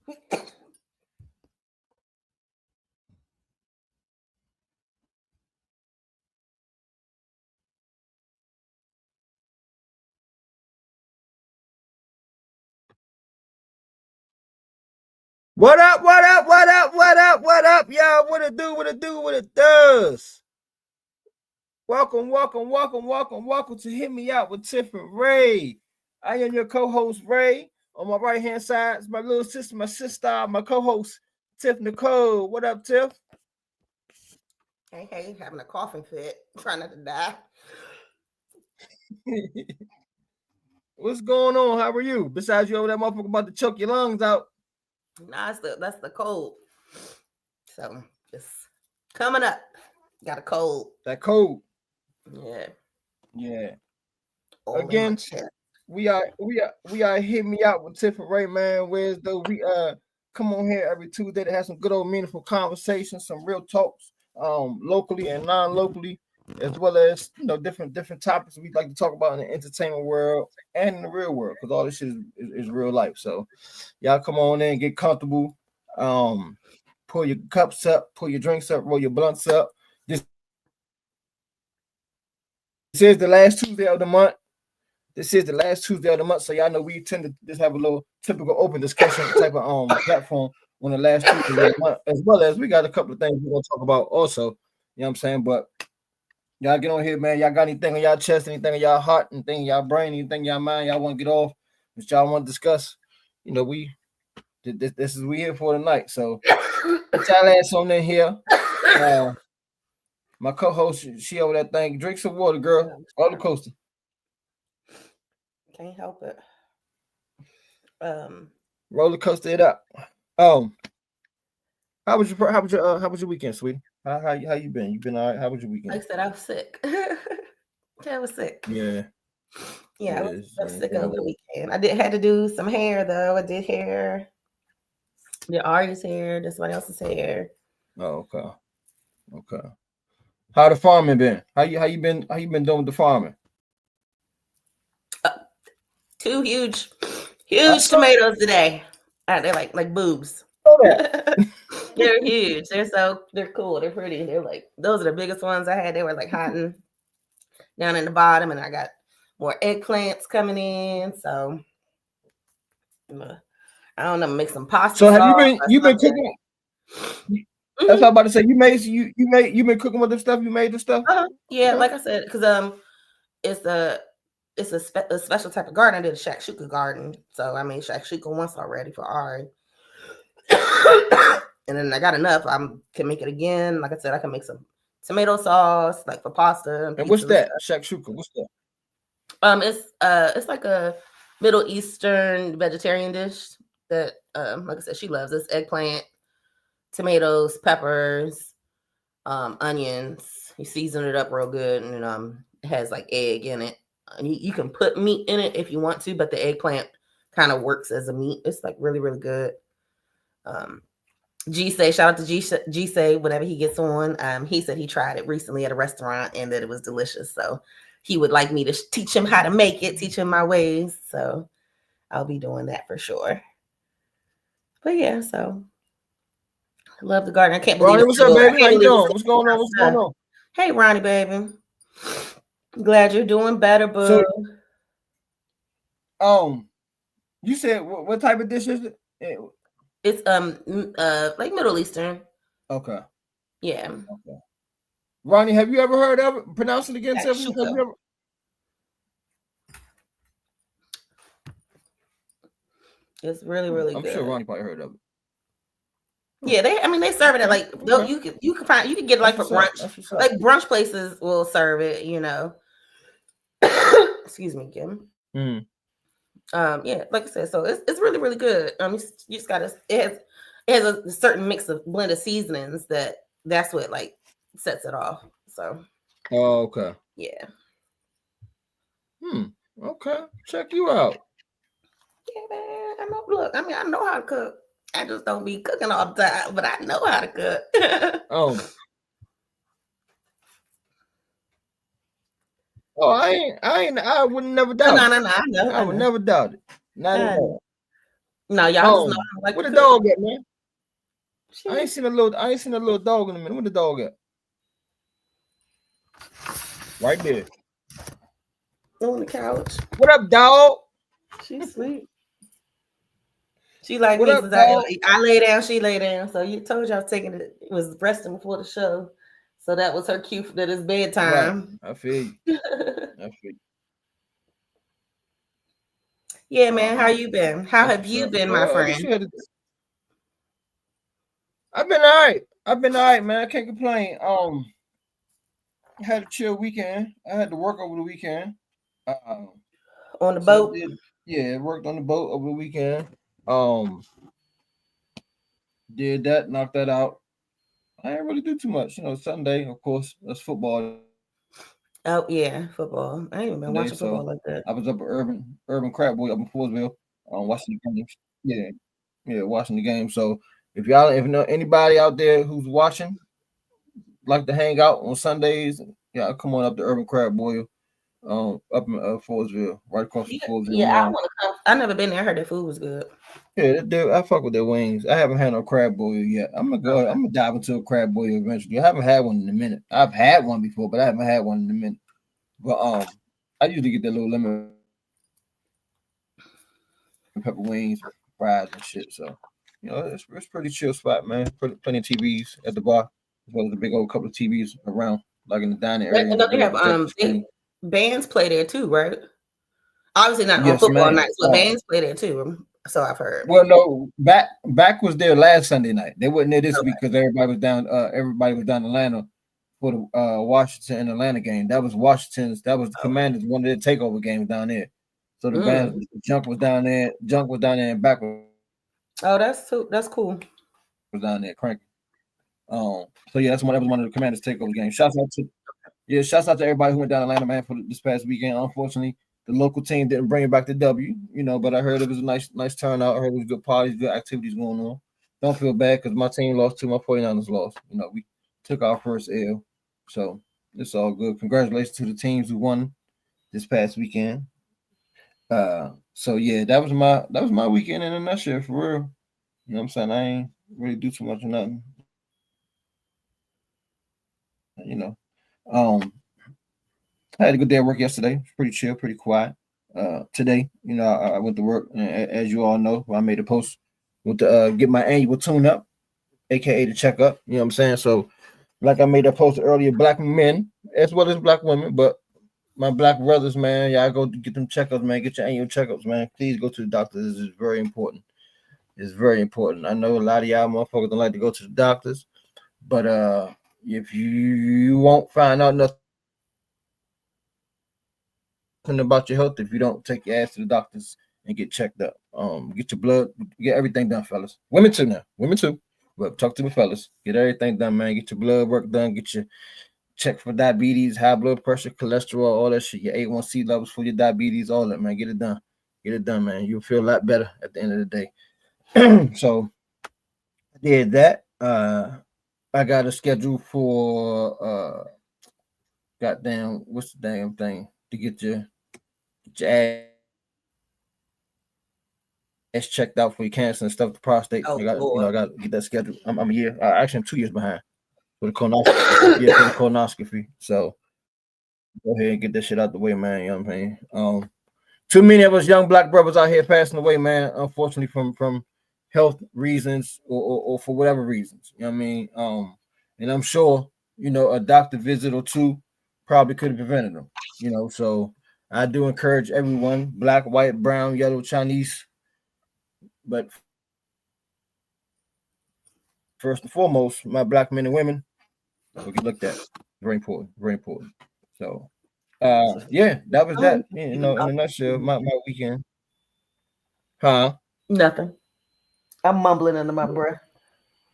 What up, what up, what up, what up, what up, y'all? What it do, what it do, what it does? Welcome, welcome, welcome, welcome, welcome to Hit Me Out with Tiff and Ray. I am your co-host, Ray. On my right-hand side is my little sister, my co-host, Tiff Nicole. What up, Tiff? Hey, having a coughing fit, trying not to die. What's going on? How are you? Besides you over that motherfucker about to choke your lungs out. Nah, that's the cold. So just coming up. Got a cold. That cold. Yeah. Yeah. All Again, we are Hit Me Out with Tiff and Ray, man. Whereas though we come on here every Tuesday to have some good old meaningful conversations, some real talks, locally and non-locally, as well as different topics we like to talk about in the entertainment world and in the real world, because all this shit is real life. So y'all come on in, get comfortable, pull your cups up, pull your drinks up, roll your blunts up. This is the last Tuesday of the month. This is the last Tuesday of the month, so y'all know we tend to just have a little typical open discussion type of platform on the last Tuesday of the month, as well as we got a couple of things we're gonna talk about also. You know what I'm saying? But y'all get on here, man. Y'all got anything on y'all chest, anything on y'all heart, anything in y'all brain, anything in y'all mind, y'all want to get off, that y'all want to discuss. You know, this is we here for tonight. So put y'all ass on in here. My co-host, she over that thing. Drink some water, girl. Roller coaster. Can't help it. Roller coaster it up. How was your weekend, sweetie? How you been? You been all right? How was your weekend? Like I said, I was sick. I was sick. Yeah. I was sick over the weekend. I had to do some hair though. I did hair. Did Ari's hair, did somebody else's hair. Oh, okay. How the farming been? How you been doing with the farming? 2 huge tomatoes today. They're like boobs. They're huge. They're cool. They're pretty. They're like, those are the biggest ones I had. They were like hiding down in the bottom, and I got more eggplants coming in. So I don't know, make some pasta. So have you been cooking? That's what I'm about to say. You been cooking with the stuff. You made the stuff. Yeah, like I said, because it's a special type of garden. I did a shakshuka garden, so I made shakshuka once already for Ari, and then I got enough. I can make it again. Like I said, I can make some tomato sauce, like for pasta. And what's that? Shakshuka. What's that? It's like a Middle Eastern vegetarian dish that, like I said, she loves. It's eggplant, tomatoes, peppers, onions. You season it up real good, and it has like egg in it. And you can put meat in it if you want to, but the eggplant kind of works as a meat. It's like really, really good. G-Say, shout out to G-Say whenever he gets on. He said he tried it recently at a restaurant and that it was delicious. So he would like me to teach him how to make it, teach him my ways. So I'll be doing that for sure. But yeah, so I love the garden. I can't believe Ronnie, what's up, baby? How you doing? What's going on? What's going on? Hey, Ronnie, baby. Glad you're doing better, boo. So, you said what type of dish is it? It's like Middle Eastern. Okay. Yeah. Okay. Ronnie, have you ever heard of it? Pronounce it again, Tiffany. It's really, really good. I'm sure Ronnie probably heard of it. Yeah, they serve it at like you can get it like for brunch. Like brunch places will serve it, you know. Excuse me, Kim. Yeah, like I said, so it's really, really good. You just gotta it has a certain mix of blended seasonings that's what like sets it off. So okay. Yeah. Okay. Check you out. Yeah, man. I know how to cook. I just don't be cooking all the time, but I know how to cook. I would never doubt it. No, I know. I would never doubt it. Not at all. No, y'all just know I don't like Where to the cook. dog at, man? I ain't Shit. seen a little dog in a minute. Where the dog at? Right there. On the couch. What up, dog? She sleep. She like What me up, since dog? I lay down, she lay down. So you told you I was taking it was resting before the show. So that was her cue that it's Right. bedtime. I feel you. I feel you. Yeah, man. How you been? How That's have what's you up. been, my So this friend? shit. I've been all right. Man. I can't complain. I had a chill weekend. I had to work over the weekend. Um, On the so I boat? did. Yeah, worked on the boat over the weekend. Um, did that, knocked that out. I didn't really do too much. Sunday, of course, that's football day. So Oh yeah, football. I ain't even I been was watching up at football like that. Urban Crab Boy up in Forestville, watching the games. Yeah, yeah, watching the game. So if you know anybody out there who's watching, like to hang out on Sundays, yeah, come on up to Urban Crab Boy, up in Forestville, right across from Yeah, Forestville yeah, I Mall. want to come. I never been there. I heard the food was good. Yeah, I fuck with their wings. I haven't had no crab boil yet. I'm gonna dive into a crab boil eventually. I haven't had one in a minute. I've had one before, but I haven't had one in a minute. But I usually get the little lemon pepper wings, fries and shit. So it's pretty chill spot, man. Plenty of TVs at the bar, as well as a big old couple of TVs around, like in the dining area And with a don't they big old have projector screen. bands play there too, right? Obviously not on Yes, football man. nights, but bands play there too. So I've heard. Well, no, back was there last Sunday night. They wasn't there this week Okay. because everybody was down. Everybody was down in Atlanta for the Washington and Atlanta game. That was Washington's. That was the Commanders' one of their takeover games down there. So the Mm. bands, Junk was down there. Junk was down there, and back was Oh, that's cool. down there cranking. So yeah, that was one of the Commanders' takeover games. Shouts out to everybody who went down to Atlanta, man, for this past weekend. Unfortunately, the local team didn't bring it back to W. But I heard it was a nice turnout. I heard it was good parties, good activities going on. Don't feel bad because my team lost too. My 49ers lost. We took our first L. So it's all good. Congratulations to the teams who won this past weekend. So yeah, that was my weekend in a nutshell for real. You know what I'm saying? I ain't really do too much of nothing. Um, I had a good day at work yesterday. Pretty chill, pretty quiet. Today, I went to work, and as you all know, I made a post with to get my annual tune up, aka the checkup. You know what I'm saying? So, like I made a post earlier, black men as well as black women, but my black brothers, man, y'all go get them checkups, man. Get your annual checkups, man. Please go to the doctor. This is very important. It's very important. I know a lot of y'all motherfuckers don't like to go to the doctors, but if you won't find out nothing about your health if you don't take your ass to the doctors and get checked up. Get your blood, get everything done, fellas. Women too now. Women too. But talk to me, fellas. Get everything done, man. Get your blood work done. Get your check for diabetes, high blood pressure, cholesterol, all that shit. Your A1C levels for your diabetes, all that, man. Get it done. Get it done, man. You'll feel a lot better at the end of the day. So I did that. I got a schedule for goddamn what's the damn thing to get your ass checked out for your cancer and stuff, the prostate. Oh I Lord. got to get that scheduled. I'm a year, actually, I'm 2 years behind for the colonoscopy. Yeah, for the colonoscopy. So go ahead and get that shit out the way, man. You know what I'm saying? Too many of us young black brothers out here passing away, man. Unfortunately, from health reasons or for whatever reasons. You know what I mean? And I'm sure a doctor visit or two probably could have prevented them. So I do encourage everyone, black, white, brown, yellow, Chinese, but first and foremost, my black men and women, go get looked at. Very important. Very important. So yeah, that was I'm that. In a nutshell, my weekend. Huh? nothing. I'm mumbling under my breath.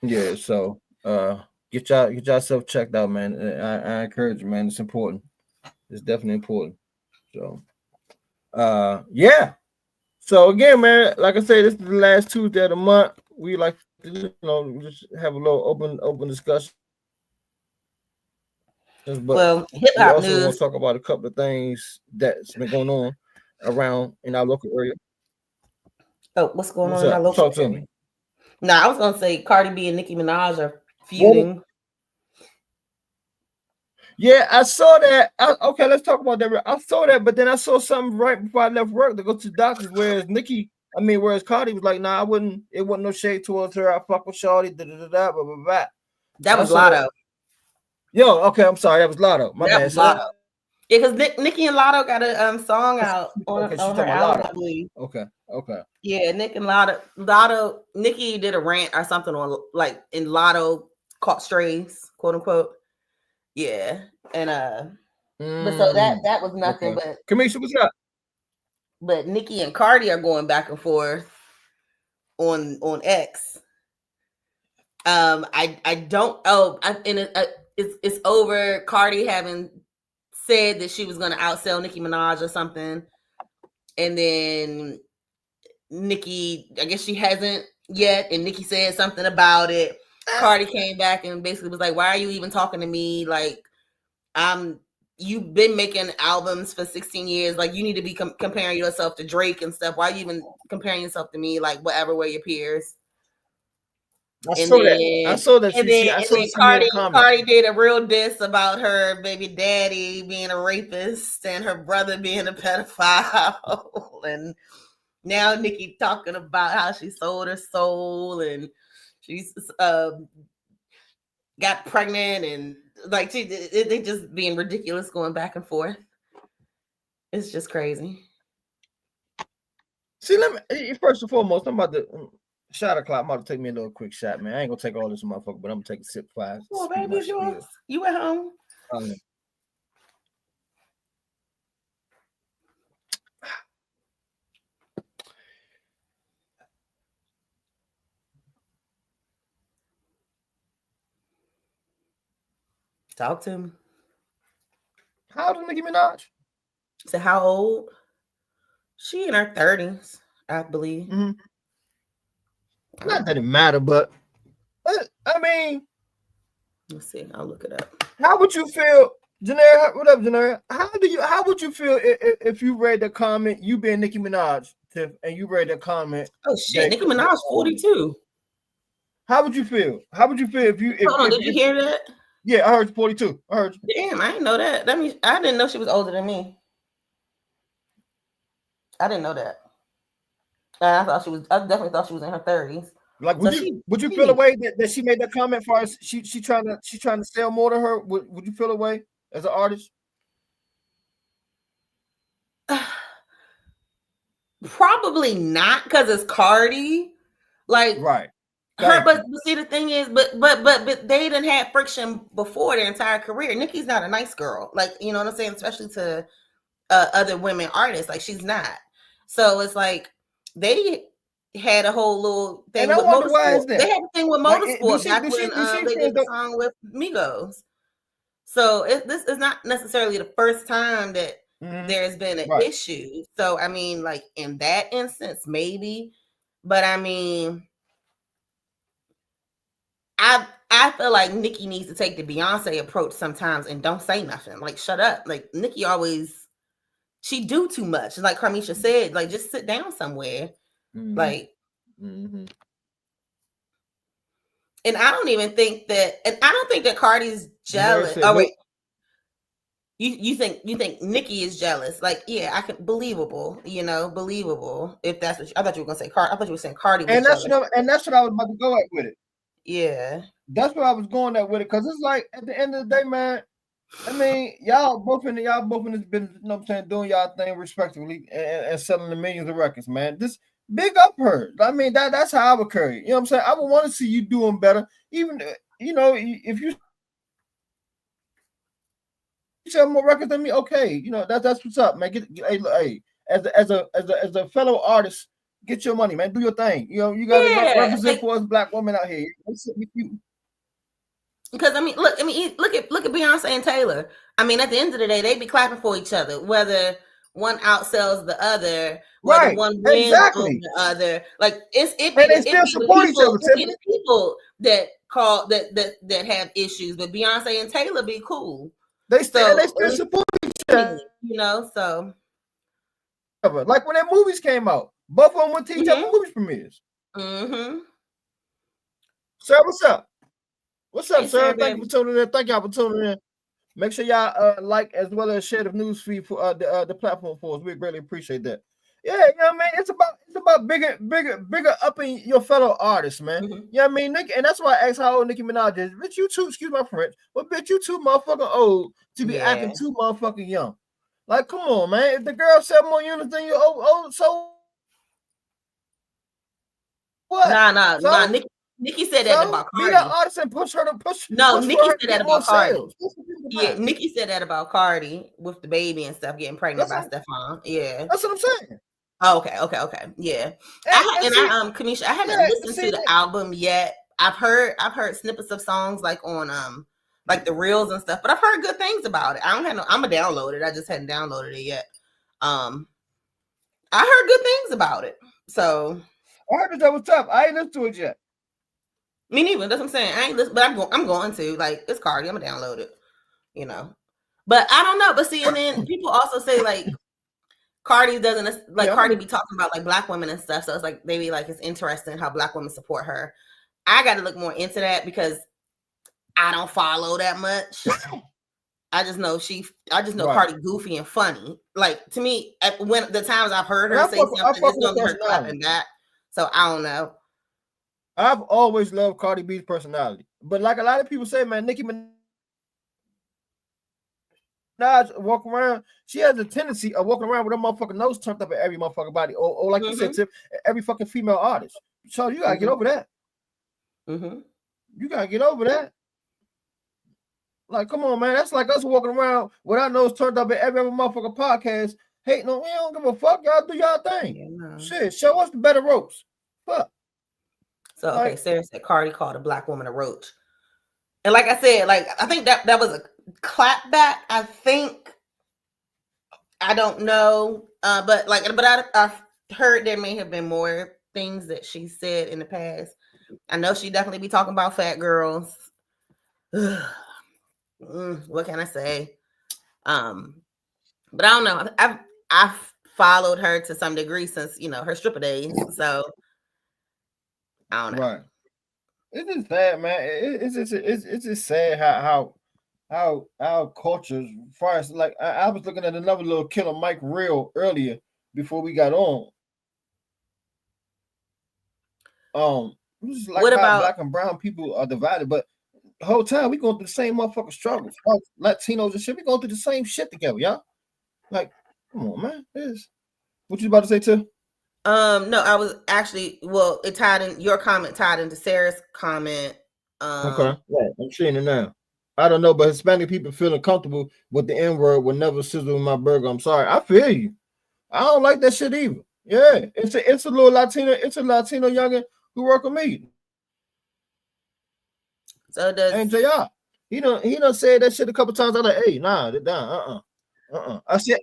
Yeah, so get yourself checked out, man. I encourage you, man. It's important. It's definitely important. So yeah. So again, man, like I said, this is the last Tuesday of the month. We like to, just have a little open discussions, but Well, we hip also hop want to talk news. about a couple of things that's been going on around in our local area. Oh, what's going What's on in my up? local Talk to area? me. Nah, I was gonna say Cardi B and Nicki Minaj are Well, feuding. yeah, I saw that. Okay, let's talk about that. I saw that, but then I saw something right before I left work to go to the doctors. Whereas Cardi was like, "Nah, I wouldn't. It wasn't no shade towards her. I fuck with Shawty." Da da da da. Blah blah blah. That I was saw. Lotto. Yo, okay, I'm sorry. That was Lotto. My That bad. was So Lotto. Yeah, because Nicki and Lotto got a song out okay, she's on talking her about album, Lotto. I believe. Okay. Yeah, Nick and Lotto, Nicki did a rant or something on like in Lotto caught strays, quote unquote. Yeah, and but so that was nothing. Okay. Kamisha, what's up? But Nicki and Cardi are going back and forth on X. I don't. Oh, it's over. Cardi having said that she was going to outsell Nicki Minaj or something, and then Nicki, I guess she hasn't yet, and Nicki said something about it. Cardi came back and basically was like, "Why are you even talking to me? Like, you've been making albums for 16 years. Like, you need to be comparing yourself to Drake and stuff. Why are you even comparing yourself to me? Like, whatever, we're your peers." I saw that. And then Cardi did a real diss about her baby daddy being a rapist and her brother being a pedophile. And now Nicki talking about how she sold her soul and she's got pregnant and like they just being ridiculous going back and forth. It's just crazy. See, first and foremost, I'm about to shot o'clock. I'm about to take me a little quick shot, man. I ain't gonna take all this motherfucker, but I'm gonna take a sip fast. Oh, baby, you at home? Talk to me. How old is Nicki Minaj? So how old? She in her 30s, I believe. Mm-hmm. Not that it matter, but I mean, let's see. I'll look it up. How would you feel, Janera? What up, Janera? How would you feel if you read the comment? You being Nicki Minaj, Tiff, and you read the comment. Oh shit, Nicki Minaj 42. How would you feel? How would you feel if you? Hold on, did you hear that? Yeah, I heard you 42. I heard you. Damn, I didn't know that. That means I didn't know she was older than me. I didn't know that. I definitely thought she was in her 30s. Like, would you feel a way that she made that comment for us? She trying to sell more to her? Would you feel a way as an artist? Probably not, because it's Cardi. Like, right. But see, the thing is, but they didn't have friction before their entire career. Nicki's not a nice girl, like, you know what I'm saying, especially to other women artists. Like, she's not. So it's like they had a whole little thing with Motorsport. They had a thing with Motorsport back when they did the song with Migos. So this is not necessarily the first time that there's been an issue. So I mean, like in that instance, maybe, but I mean. I feel like Nicki needs to take the Beyonce approach sometimes and don't say nothing. Like, shut up. Like, Nicki always, she do too much. Like Carmisha said, like, just sit down somewhere. Like, and I don't even think that Cardi's jealous. Oh wait, you think Nicki is jealous? Like, yeah, I can believable. If that's what I thought you were gonna say. I thought you were saying Cardi was jealous. That's what I was about to go at with it. Yeah, that's where I was going at with it, because it's like at the end of the day, man. I mean, y'all both in this business, you know what I'm saying, doing y'all thing respectively and selling the millions of records, man. This big up her. I mean, that's how I would carry it. You know what I'm saying? I would want to see you doing better, even if you sell more records than me. Okay, that's what's up, man. Hey, as a fellow artist. Get your money, man. Do your thing. You got to represent for us black women out here. Because I mean, look at Beyonce and Taylor. I mean, at the end of the day, they be clapping for each other, whether one outsells the other, whether one wins over the other. Like they still support each other. It's people that have issues, but Beyonce and Taylor be cool. They still support each other. So. Like when their movies came out, Both of them went to each other movie premieres. Sir, what's up? What's up, sir? Thank you for tuning in. Thank y'all for tuning in. Make sure y'all like as well as share the news feed for the platform for us. We greatly appreciate that. Yeah, you know what I mean? It's about bigger upping your fellow artists, man. You know what I mean? Nick, and that's why I asked how old Nicki Minaj is. Bitch, you too, excuse my French, but bitch, you too motherfucking old to be acting too motherfucking young. Like, come on, man. If the girl sell more units than you, so what? Nah. Nicki said that about Cardi. Be an artist and push her to push. No, push Nicki said that about Cardi. Sales. Yeah, Nicki said that about Cardi with the baby and stuff, getting pregnant by Stefan. Yeah, that's what I'm saying. Oh, okay. Yeah, Kamisha, I haven't listened to the album yet. I've heard snippets of songs like on like the reels and stuff, but I've heard good things about it. I'm gonna download it. I just hadn't downloaded it yet. I heard good things about it. So I heard that was tough. I ain't listened to it yet. Me neither. That's what I'm saying. I ain't listen, but I'm going to, like, it's Cardi. I'm gonna download it, you know. But I don't know. But see, and then people also say like Cardi doesn't like Cardi be talking about like Black women and stuff. So it's like maybe like it's interesting how Black women support her. I got to look more into that because I don't follow that much. I just know Cardi goofy and funny. Like to me, when the times I've heard her say something, it's gonna be her clapping back. So I don't know. I've always loved Cardi B's personality, but like a lot of people say, man, Nicki Minaj walk around. She has a tendency of walking around with her motherfucking nose turned up at every motherfucking body, or like you said, Tip, every fucking female artist. So you gotta get over that. You gotta get over that. Like, come on, man. That's like us walking around with our nose turned up at every other motherfucking podcast. Hey, no, we don't give a fuck. Y'all do y'all thing. Yeah, no. Shit, show us the better ropes. Fuck. So okay, Sarah said Cardi called a Black woman a roach. And like I said, like I think that was a clap back. I think I don't know. But I heard there may have been more things that she said in the past. I know she definitely be talking about fat girls. What can I say? But I don't know. I've followed her to some degree since her stripper days. So I don't know. Right. It's just sad, man. It's just sad how cultures, as far as like I was looking at another little Killer Mike reel earlier before we got on. It's like what about Black and brown people are divided, but the whole time we going through the same motherfucking struggles. Latinos and shit, we going through the same shit together, y'all. Like, come on, man. What you about to say, too? No, I was actually it tied in your comment tied into Sarah's comment. Okay, right. I'm seeing it now. I don't know, but Hispanic people feeling comfortable with the N-word will never sizzle in my burger. I'm sorry. I feel you. I don't like that shit either. Yeah, it's a little Latino, it's a Latino youngin who work with me. So does and JR. He done said that shit a couple times. I'm like, hey, nah, I said,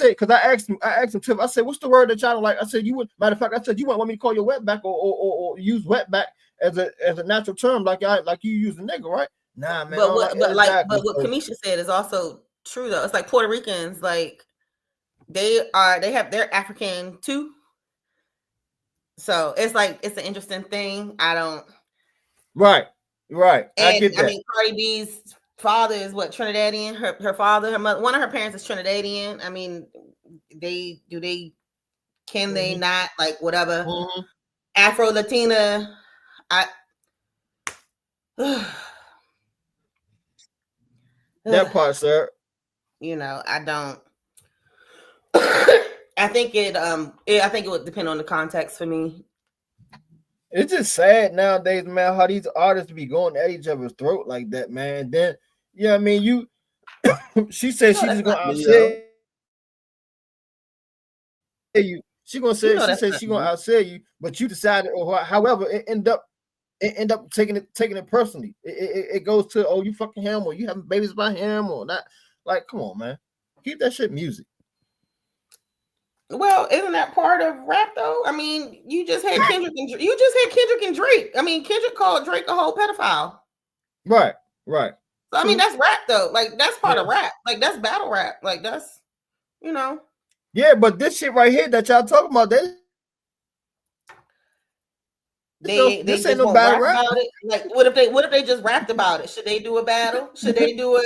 because I asked him, Tip, I said, what's the word that y'all don't like? I said, you would, matter of fact, I said, you want me to call you wetback or use wetback as a natural term, like you use the nigga, right? Nah, man. But what Kamisha said is also true though. It's like Puerto Ricans, like they're African too. So it's like it's an interesting thing. Right. And, I get that. I mean, Cardi B's father is what, Trinidadian. Her father, her mother, one of her parents is Trinidadian. I mean, can they not, like, whatever. Afro Latina, that part, sir. I don't. I think it would depend on the context for me. It's just sad nowadays, man, how these artists be going at each other's throat like that, man. Then, I mean, she said she's just gonna outsell you. She gonna say she's gonna outsell you, but you decided, or however, it end up taking it personally. It goes to, oh, you fucking him, or you having babies by him, or not. Like, come on, man, keep that shit music. Well, isn't that part of rap though? I mean, you just had Kendrick and Drake. I mean, Kendrick called Drake a whole pedophile. Right. So I mean, that's rap though. Like that's part of rap. Like that's battle rap. Like that's, Yeah, but this shit right here that y'all talking about, They this ain't just no won't battle rap rap. about it. Like, what if they just rapped about it? Should they do a battle? Should they do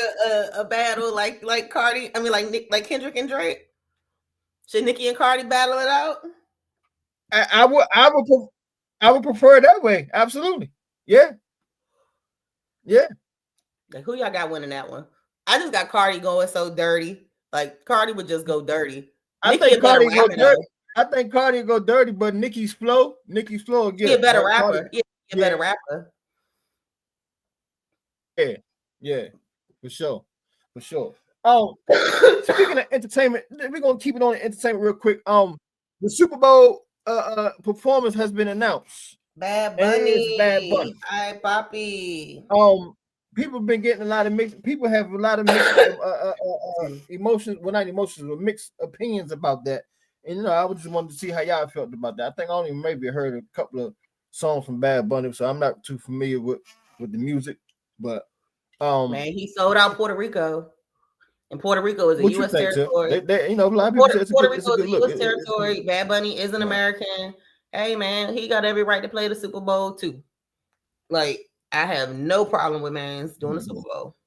a battle like Cardi? I mean, like Kendrick and Drake. Should Nicki and Cardi battle it out? I would prefer it that way. Absolutely. Yeah. Yeah. Like, who y'all got winning that one? I just got Cardi going so dirty. Like, Cardi would just go dirty. Nicki a better rapper though. I think Cardi go dirty, but Nicki's flow will get He a better rapper. Cardi, Yeah, he a better rapper. Yeah, for sure. Speaking of entertainment, we're gonna keep it on entertainment real quick. The Super Bowl performance has been announced. Bad Bunny. It's Bad Bunny. Hi, Poppy. People have been getting a lot of mixed. People have a lot of mixed emotions. Well, not emotions, but mixed opinions about that. And I just wanted to see how y'all felt about that. I think I only maybe heard a couple of songs from Bad Bunny, so I'm not too familiar with the music. But man, he sold out Puerto Rico, and Puerto Rico is a U.S. territory. A lot of people say Puerto Rico is a U.S. territory. Bad Bunny is an American. Hey, man, he got every right to play the Super Bowl too. Like, I have no problem with Mans doing the Super Bowl.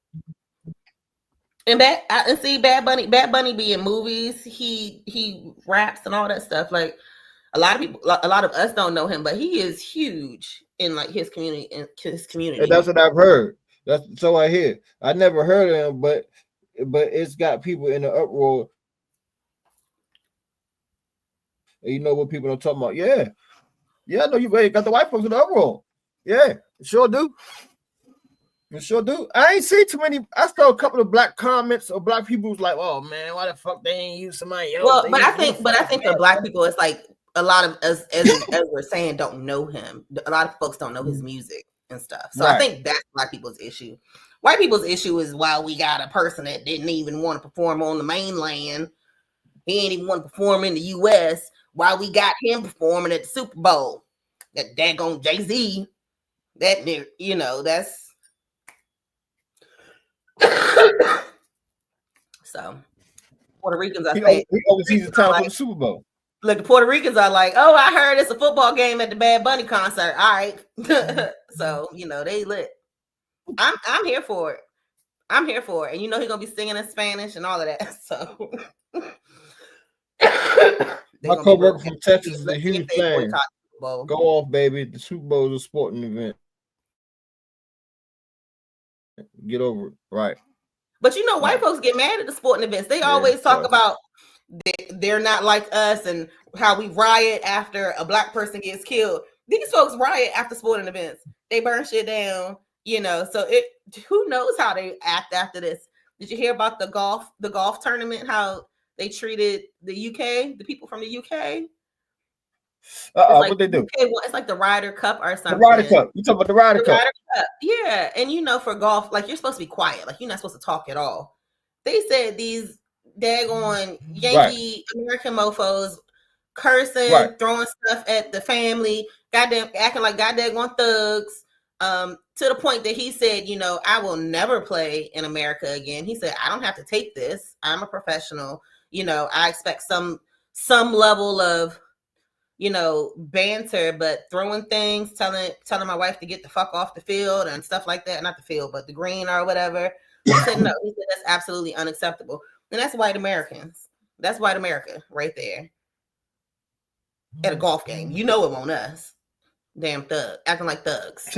And Bad Bunny be in movies. He raps and all that stuff. Like, a lot of us don't know him, but he is huge in like his community. And that's what I've heard. That's so I hear. I never heard of him, but it's got people in the uproar. And you know what people are talking about? Yeah, I know you got the white folks in the uproar. Yeah, sure do. I ain't see too many. I saw a couple of black comments or black people was like, "Oh man, why the fuck they ain't use somebody else?" Well, but I think for black people, it's like a lot of us, as we're saying, don't know him. A lot of folks don't know his music and stuff. So right. I think that's black people's issue. White people's issue is why we got a person that didn't even want to perform on the mainland. He ain't even want to perform in the U.S. Why we got him performing at the Super Bowl? That daggone Jay-Z. That that's. So Puerto Ricans are saying he oversees the time for the Super Bowl. Look, the Puerto Ricans are like, oh, I heard it's a football game at the Bad Bunny concert. All right. So, they lit. I'm here for it. I'm here for it. And he's gonna be singing in Spanish and all of that. So my coworker from Texas is a huge fan. Go off, baby. The Super Bowl is a sporting event. Get over it. Right. But white folks get mad at the sporting events. They always talk about they're not like us and how we riot after a black person gets killed. These folks riot after sporting events. They burn shit down, So who knows how they act after this? Did you hear about the golf tournament? How they treated the UK, the people from the UK? What they do? It's like the Ryder Cup or something. The Ryder Cup. You talking about the Ryder Cup? Yeah, and for golf, like you're supposed to be quiet, like you're not supposed to talk at all. They said these daggone Yankee American mofos cursing, throwing stuff at the family, goddamn acting like goddamn thugs. To the point that he said, I will never play in America again. He said, I don't have to take this. I'm a professional. I expect some level of banter, but throwing things, telling my wife to get the fuck off the field and stuff like that. Not the field, but the green or whatever. He said no. He said that's absolutely unacceptable. And that's white Americans. That's white America right there. At a golf game. It won't us. Damn thug. Acting like thugs.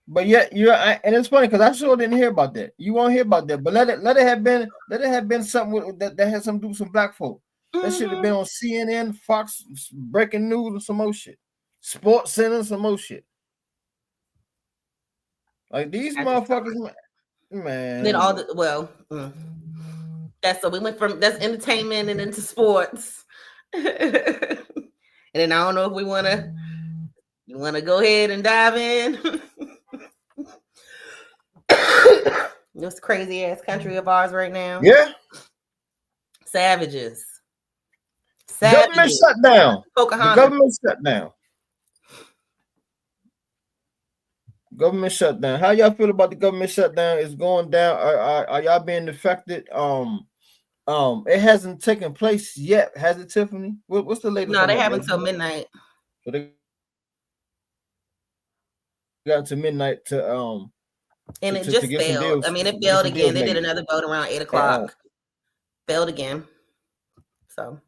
But yeah, and it's funny because I sure didn't hear about that. You won't hear about that, but let it have been something that had something to do with some black folk. That should have been on CNN, Fox, breaking news, or some more shit. Sports Center, some more shit. Like these motherfuckers, man. Then so we went from that's entertainment and into sports. And then I don't know if you want to go ahead and dive in. This crazy ass country of ours right now. Yeah. Savages. Government shutdown. Pocahontas. Government shutdown. Government shutdown. How y'all feel about the government shutdown? Is going down? Are y'all being affected? It hasn't taken place yet, has it, Tiffany? What's the latest No, on they that? haven't until midnight. So they got to midnight And it to just get some failed. I deals, mean, it get failed some deals again. They did made. another vote around 8 And o'clock. Failed again. So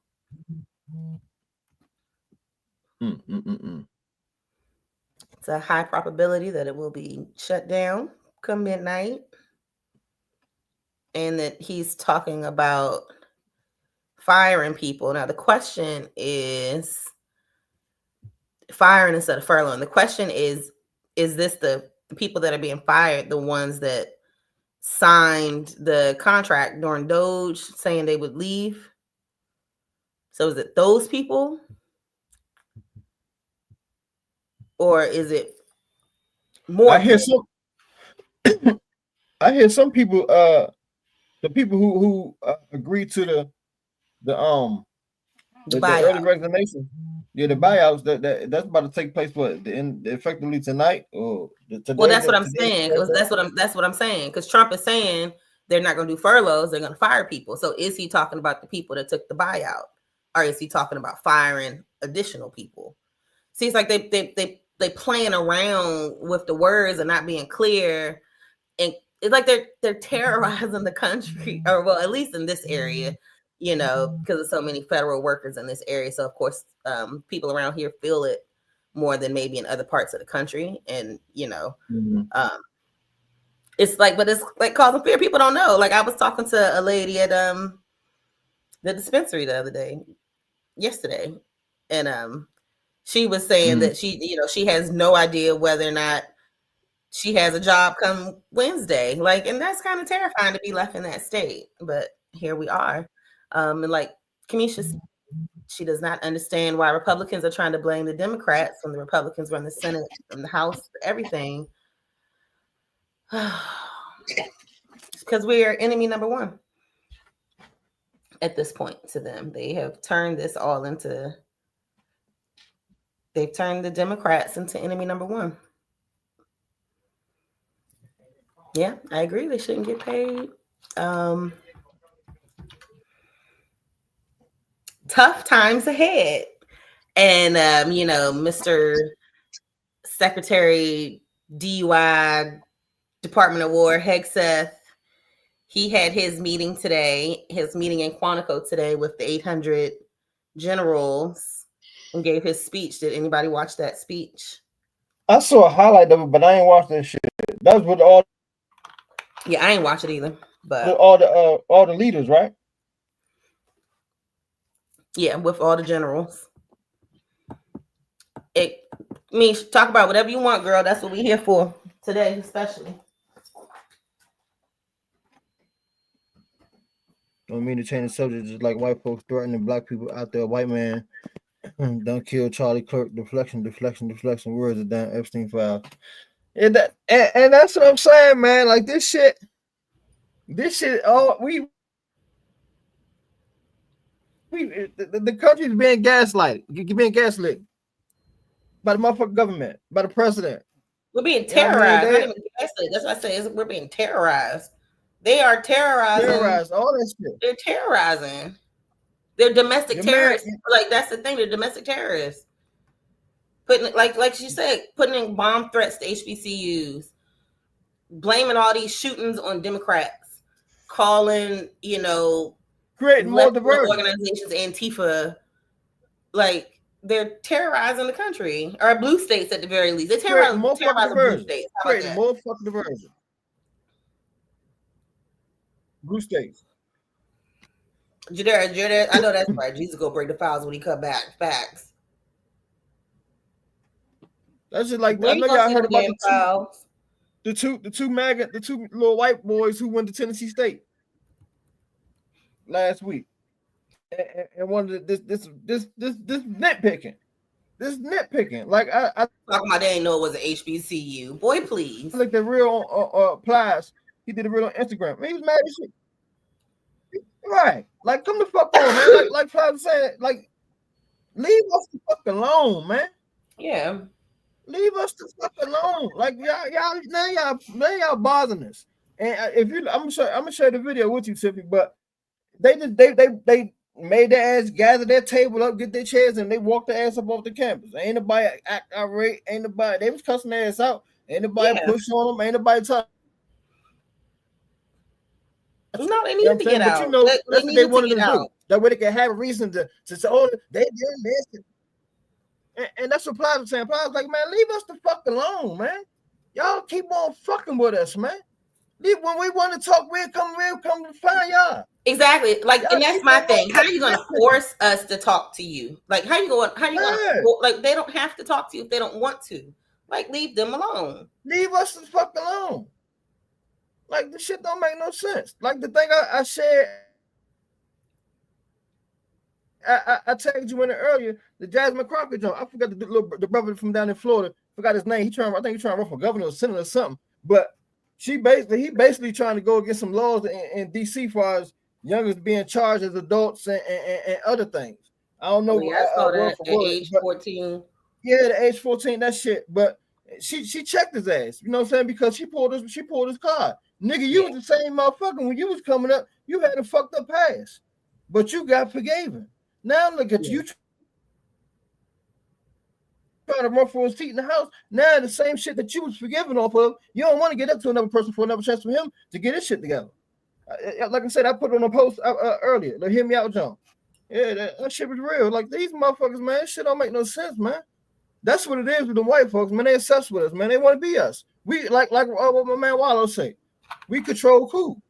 it's a high probability that it will be shut down come midnight. And that he's talking about firing people. Now, the question is firing instead of furloughing. The question is this the people that are being fired, the ones that signed the contract during Doge saying they would leave? So is it those people? Or is it more? I hear some people, the people who agreed to the early buyout. resignation, the buyouts that's about to take place. Effectively tonight or today? Well, that's what I'm saying. That's what I'm saying. Because Trump is saying they're not going to do furloughs; they're going to fire people. So, is he talking about the people that took the buyout, or is he talking about firing additional people? See, it's like they playing around with the words and not being clear, and it's like they're terrorizing the country, or well, at least in this area, because there's so many federal workers in this area. So, of course, people around here feel it more than maybe in other parts of the country, and it's like, but it's like causing fear. People don't know. Like I was talking to a lady at the dispensary the other day, yesterday, and she was saying that she has no idea whether or not she has a job come Wednesday. Like, and that's kind of terrifying to be left in that state. But here we are, and like Kamisha, she does not understand why Republicans are trying to blame the Democrats when the Republicans run the Senate and the House, everything. Because we are enemy number one at this point to them. They have turned this all into, they've turned the Democrats into enemy number one. Yeah, I agree. They shouldn't get paid. Tough times ahead. And, Mr. Secretary DUI, Department of War, Hegseth, he had his meeting today, his meeting in Quantico today with the 800 generals and gave his speech. Did anybody watch that speech? I saw a highlight of it, but I ain't watched that shit. That was with all. Yeah, I ain't watch it either. But all the leaders, right? Yeah, with all the generals. Talk about whatever you want, girl. That's what we here for today, especially. Don't mean to change the subject, just like white folks threatening black people out there. White man don't kill Charlie Kirk. Deflection. Words of damn Epstein file. And that's what I'm saying, man. Like this shit. The country's being gaslighted. Being gaslit by the motherfucking government, by the president. We're being terrorized. Not even gaslit. That's what I say. We're being terrorized. They are terrorizing. Terrorized all that shit. They're terrorizing. They're domestic terrorists. Like that's the thing. They're domestic terrorists. Putting like she said, putting in bomb threats to HBCUs, blaming all these shootings on Democrats, calling creating more diversion organizations Antifa. Like they're terrorizing the country, or blue states at the very least. They're terrorizing blue states. Creating more fucking diversion. Blue states. Jadera, I know that's right. Jesus go break the files when he come back. Facts. That's just like I know y'all heard about the two little white boys who went to Tennessee State last week, and one of this nitpicking. This nitpicking, like I talking about, they ain't know it was an HBCU. Boy, please. Like the real Plies, he did a real on Instagram. Man, he was mad as shit. Right, like come the fuck on, man. Like Plies said, like leave us the fuck alone, man. Yeah, leave us the fuck alone. Like y'all bothering us. And if you, I'm gonna share the video with you, Tiffany. But They made their ass gather their table up, get their chairs, and they walked their ass up off the campus. Ain't nobody act irate. Ain't nobody. They was cussing their ass out. Ain't nobody push on them. Ain't nobody touch. No, they You know need what I'm to saying? get But out. that's what they needed to wanted get to do. out. That way they can have a reason to say, oh, they this. And that's what Plies was saying. Plies was like, man, leave us the fuck alone, man. Y'all keep on fucking with us, man. When we want to talk, we'll come to find y'all. Exactly. Like, Y'all and that's keep my on thing. How are you gonna fucking- force us to talk to you? Like, how you gonna Yeah. like, they don't have to talk to you if they don't want to. Like, leave them alone. Leave us the fuck alone. Like, this shit don't make no sense. Like the thing I said, I tagged you in it earlier. The Jasmine Crockett joint. I forgot the brother from down in Florida. Forgot his name. I think he's trying to run for governor or senator or something. But he basically trying to go against some laws in DC for as youngers being charged as adults and other things. I don't know. Yeah, I saw that at word, age 14. Yeah, the age 14, that shit. But she checked his ass. You know what I'm saying? Because she pulled his card. Nigga, you was the same motherfucker when you was coming up. You had a fucked up past, but you got forgiven. Now look at you trying to run for a seat in the house. Now the same shit that you was forgiven off of, you don't want to get up to another person for another chance for him to get his shit together. Like I said, I put it on a post earlier. The Hear Me Out, John. Yeah, that shit was real. Like, these motherfuckers, man, this shit don't make no sense, man. That's what it is with the white folks, man. They obsessed with us, man. They want to be us. We like what my man Wallow say. We control cool.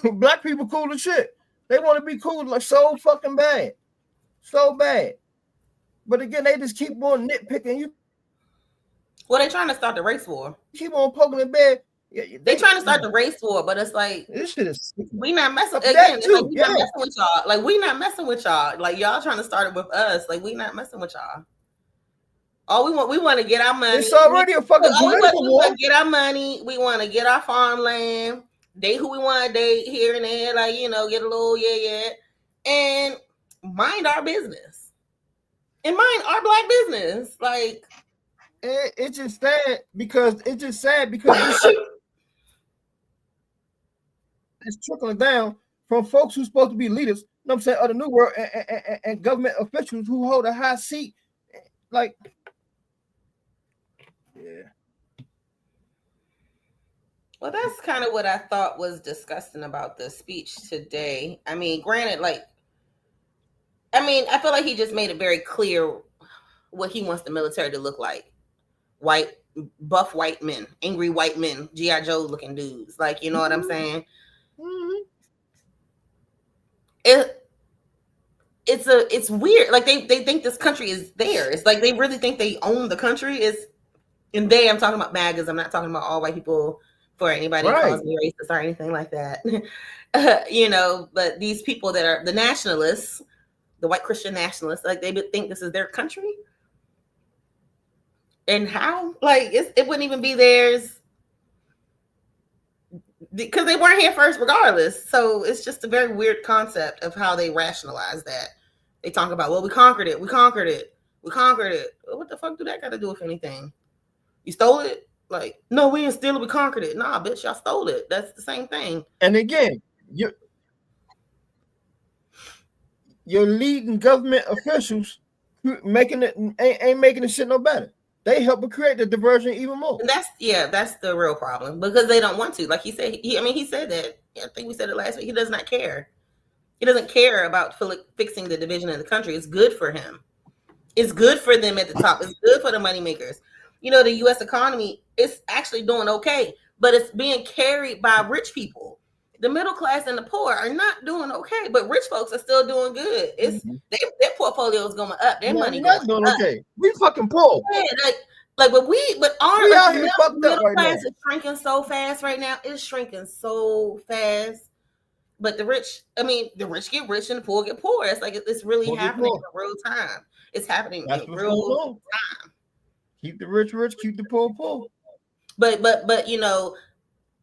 Black people cool as shit. They want to be cool like so fucking bad. So bad. But again, they just keep on nitpicking you. Well, they trying to start the race war. Keep on poking the bed. They trying to start the race war, but it's like, this shit is we not messing again. Like, we not messing with y'all. Like, we not messing with y'all. Like, y'all trying to start it with us. Like, we not messing with y'all. All we want to get our money. It's already a fucking political war. We want to get our money. We want to get our farmland. Date who we want to date here and there. Like, you know, get a little and mind our business. And mind our black business. Like, it's just sad because this shit is trickling down from folks who's supposed to be leaders. You know what I'm saying? Of the new world and government officials who hold a high seat. Like, yeah. Well, that's kind of what I thought was disgusting about the speech today. I mean, granted, I feel like he just made it very clear what he wants the military to look like. Buff white men, angry white men, G.I. Joe looking dudes. Like, you know what I'm saying? Mm-hmm. It's weird. Like, they think this country is theirs. Like, they really think they own the country. I'm talking about MAGAs. I'm not talking about all white people for anybody who calls me racist or anything like that. You know, but these people that are the nationalists, the white Christian nationalists, like, they think this is their country. And how? Like, it wouldn't even be theirs because they weren't here first regardless. So it's just a very weird concept of how they rationalize that. They talk about, well, we conquered it. What the fuck do that got to do with anything? You stole it? Like, no, we didn't steal it. We conquered it. Nah, bitch, y'all stole it. That's the same thing. And again, your leading government officials ain't making the shit no better. They help to create the diversion even more. And that's the real problem because they don't want to. Like he said, he said that. I think we said it last week. He does not care. He doesn't care about fixing the division of the country. It's good for him. It's good for them at the top. It's good for the moneymakers. You know, the U.S. economy is actually doing okay, but it's being carried by rich people. The middle class and the poor are not doing okay, but rich folks are still doing good. It's their portfolio is going up. Their money not doing okay. We fucking poor. Yeah, but our middle class is shrinking so fast right now. It's shrinking so fast. But the rich get rich and the poor get poor. It's like it's really happening in real time. It's happening in real time. Keep the rich rich, keep the poor poor. But you know,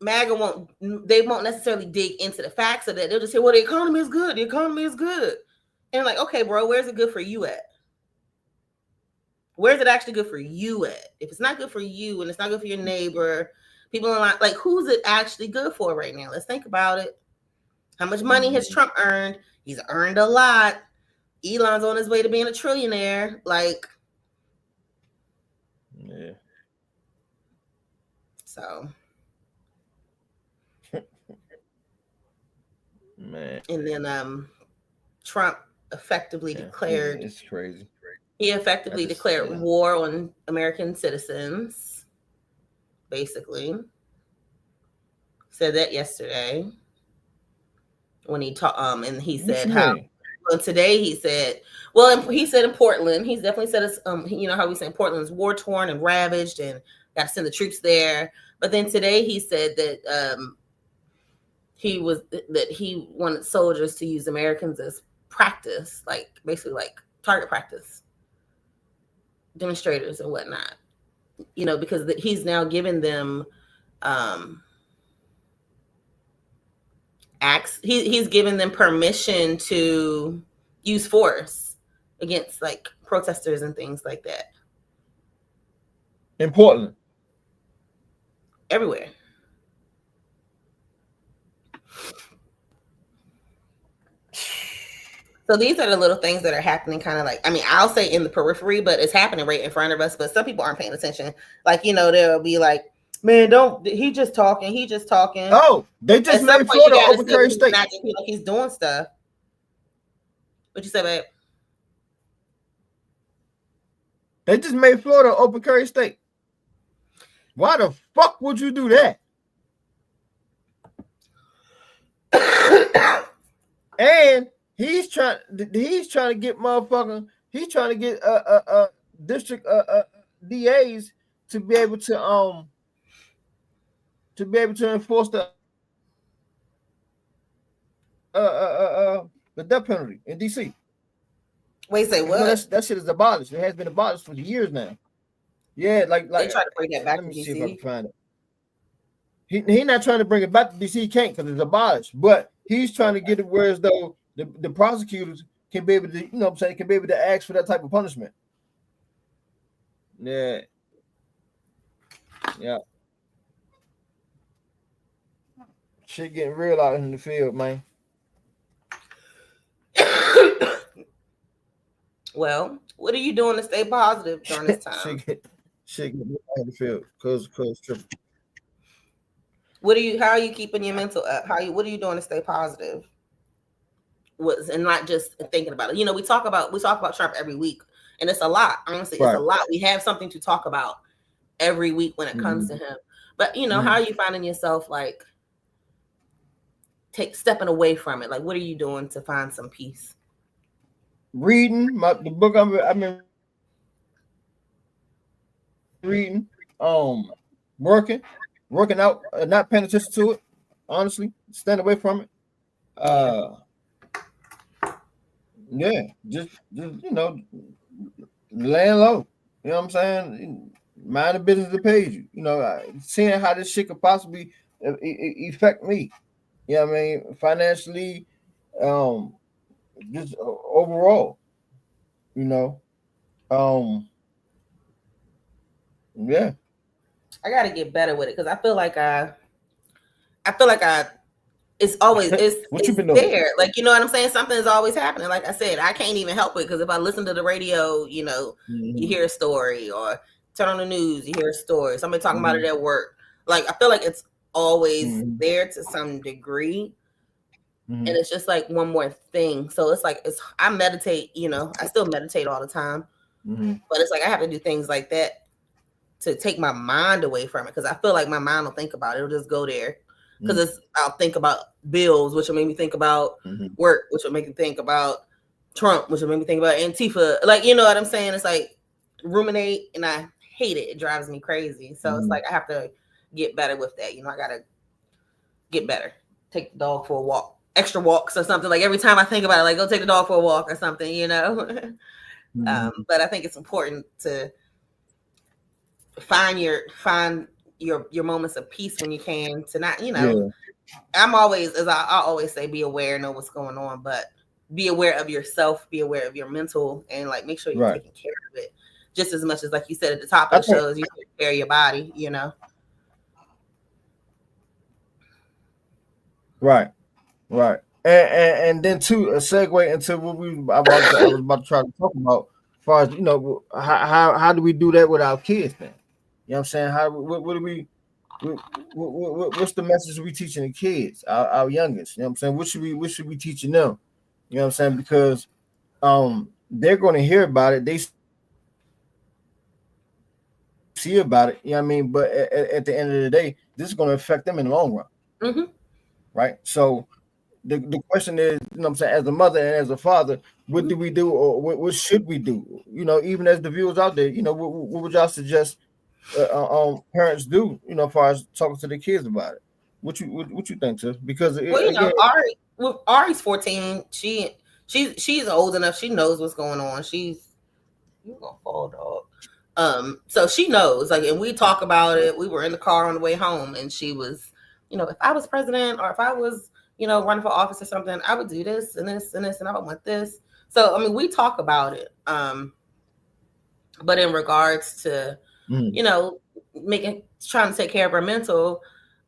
MAGA won't necessarily dig into the facts of that. They'll just say, well, the economy is good. The economy is good. And like, okay, bro, where's it good for you at? Where's it actually good for you at? If it's not good for you and it's not good for your neighbor, people are like, who's it actually good for right now? Let's think about it. How much money has Trump earned? He's earned a lot. Elon's on his way to being a trillionaire. Like, yeah. So, Man. And then Trump effectively declared. It's crazy. He effectively declared war on American citizens. Basically, said that yesterday when he talked. And he said how. Well, today he said. Well, he said in Portland, he's definitely said it's. You know how we say Portland's war torn and ravaged, and got to send the troops there. But then today he said that he wanted soldiers to use Americans as practice, like basically like target practice, demonstrators and whatnot. You know, because he's now given them acts. He's given them permission to use force against like protesters and things like that. In Portland, everywhere. So these are the little things that are happening kind of like, I mean, I'll say in the periphery, but it's happening right in front of us. But some people aren't paying attention. Like, you know, they'll be like, man, he just talking. Oh, they just made Florida open carry state. Not just like he's doing stuff. What you say, babe? They just made Florida open carry state. Why the fuck would you do that? And he's trying to get motherfucking. He's trying to get district DAs to be able to enforce the death penalty in DC. Wait, say what? That shit is abolished. It has been abolished for years now. Yeah, like they try to bring that back. Let me see if I can find it. He's not trying to bring it back to DC. He can't because it's abolished. But he's trying to get it where as though the prosecutors can be able to, you know what I'm saying, can be able to ask for that type of punishment. Yeah. Yeah. Shit getting real out in the field, man. Well, what are you doing to stay positive during this time? shit getting real out in the field. Cause tripping. How are you keeping your mental up? What are you doing to stay positive? And not just thinking about it. You know, we talk about Trump every week, and it's a lot. Honestly, It's a lot. We have something to talk about every week when it comes to him. But you know, how are you finding yourself like stepping away from it? Like, what are you doing to find some peace? Reading the book I've been reading, working out, not paying attention to it. Honestly, stand away from it. Yeah, just you know, laying low. You know what I'm saying? Mind the business that pays you. You know, seeing how this shit could possibly affect me. You know what I mean? Financially, just overall. You know, yeah. I got to get better with it because I feel like it's always what you been doing? There. Like, you know what I'm saying? Something is always happening. Like I said, I can't even help it because if I listen to the radio, you know, you hear a story, or turn on the news, you hear a story. Somebody talking about it at work. Like, I feel like it's always there to some degree. And it's just like one more thing. So it's like I meditate, you know, I still meditate all the time. But it's like I have to do things like that to take my mind away from it, because I feel like my mind will think about it. It'll just go there. Because I'll think about bills, which will make me think about work, which will make me think about Trump, which will make me think about Antifa. Like, you know what I'm saying? It's like ruminate, and I hate it. It drives me crazy. So it's like I have to get better with that. You know, I got to get better. Take the dog for a walk. Extra walks or something. Like every time I think about it, like go take the dog for a walk or something, you know? But I think it's important to find your moments of peace when you can, to not, you know, I'm always, as I always say, be aware, know what's going on, but be aware of yourself, be aware of your mental, and like make sure you're taking care of it just as much as, like you said at the top of the show, as you take care of your body, you know? Right. Right. And then too a segue into what I was about to try to talk about as far as how do we do that with our kids then? You know what I'm saying? What do what's the message we teaching the kids, our youngest? You know what I'm saying? What should we teaching them? You know what I'm saying? Because they're going to hear about it, they see about it, you know what I mean? But at the end of the day, this is going to affect them in the long run, Mm-hmm. right? So the question is, you know what I'm saying, as a mother and as a father, what do we do, or what should we do? Even as the viewers out there, what would y'all suggest parents do, as far as talking to their kids about it? What you think, sis? Because Well, again, Ari's 14. She's old enough. She knows what's going on. You gonna fall, dog. So she knows, like, and we talk about it. We were in the car on the way home, and she was, if I was president, or if I was, running for office or something, I would do this and this and this, and I would want this. So I mean, we talk about it. But in regards to, mm, trying to take care of her mental,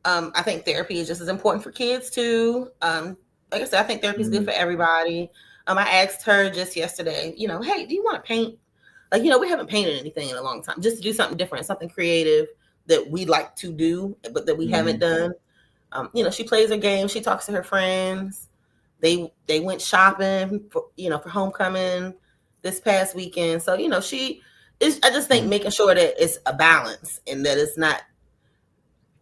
I think therapy is just as important for kids too. Like I said, I think therapy is good mm, for everybody. I asked her just yesterday, hey, do you want to paint? Like, we haven't painted anything in a long time. Just to do something different, something creative that we like to do, but that we haven't done. She plays her game. She talks to her friends. They went shopping for homecoming this past weekend. So, she is. I just think mm, making sure that it's a balance and that it's not,